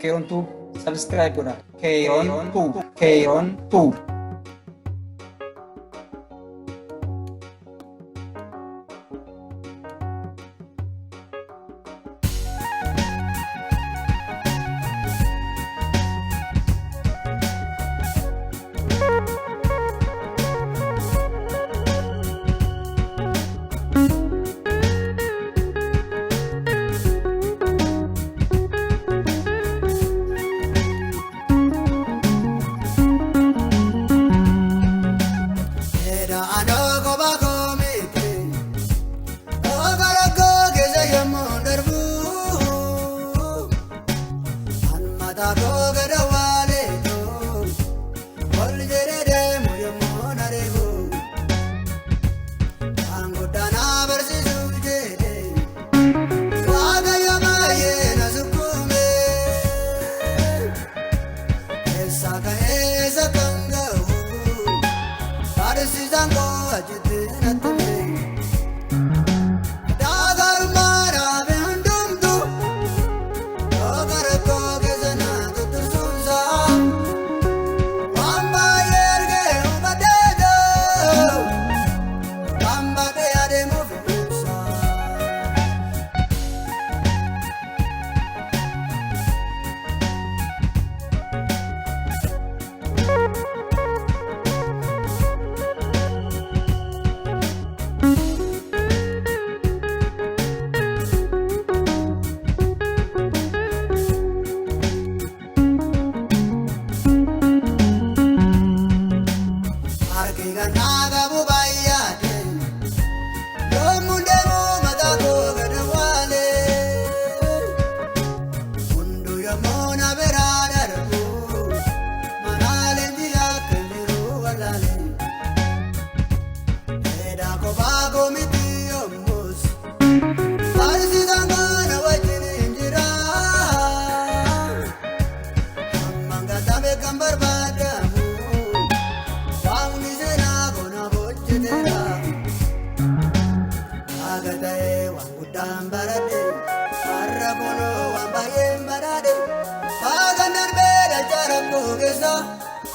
Keeron Tube subscribe godhaa. Keeron Tube, Keeron Tube.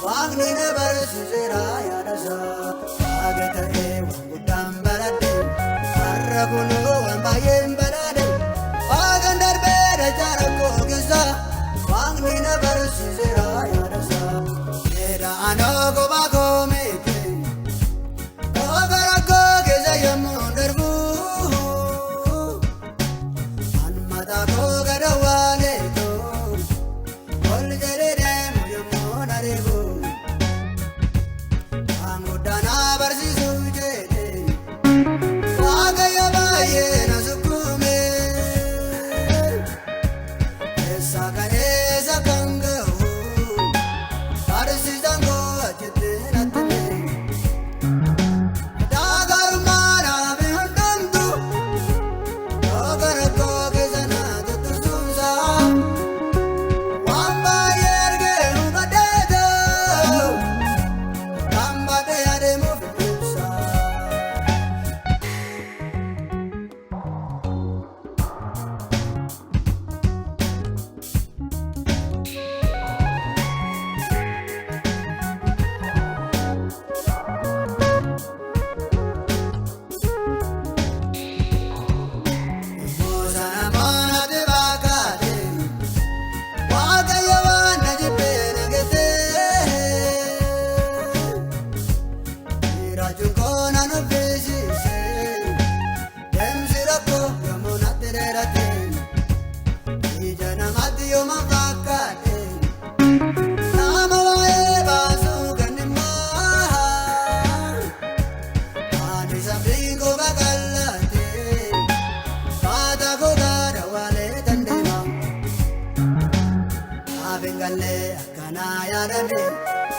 Wagni never sisera yadasa agatae wangudam barade arraguno ambayem barade agandar bere jarako gesa wagni never sisera yadasa era anogo bago mete ogarako gesa yamundarbu anmata ko garawale to ol jerere muyamonarego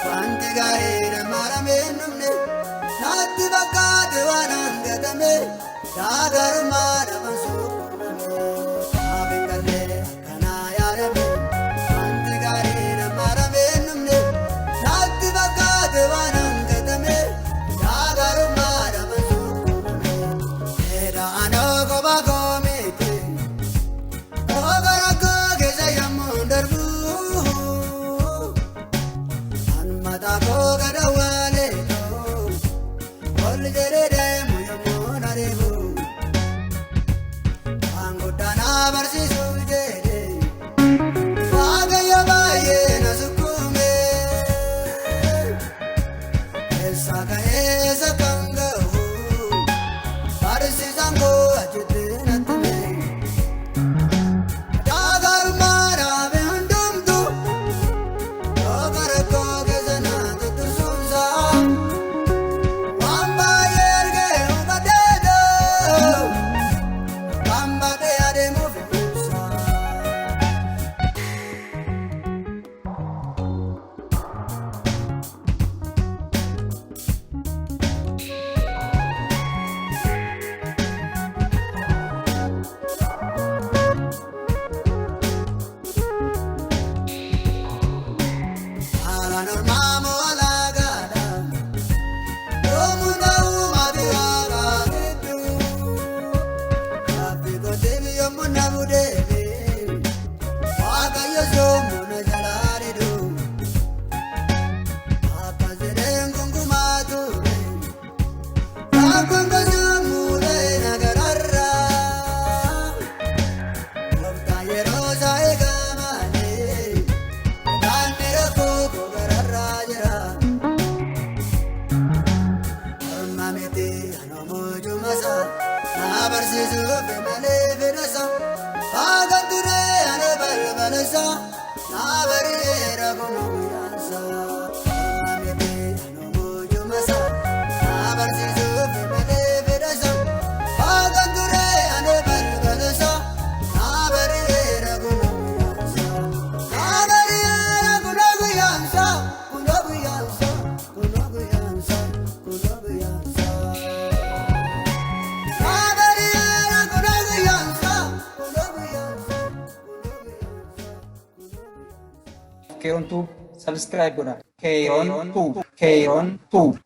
Wanti gaira marame numne natti bakate wanangatame dagar mara mansukuname abengale kana yarame wanti gaira marame numne natti bakate wanangatame dagar mara mansukuname era anogo bago mete ogara ko gesa yamundarbu naa bareera kunoo guyyaansa amma miti anoo guyyumasa naa barsiisuuf malee fedhasa haagan ture ani balbalasa naa bareera kunoo guyyaansa naa bareera kunoo guyyaansa kunoo guyyaansa kunoo guyyaansa kunoo guyyaansa. Keiron Tube subscribe godha. Keiron Tube.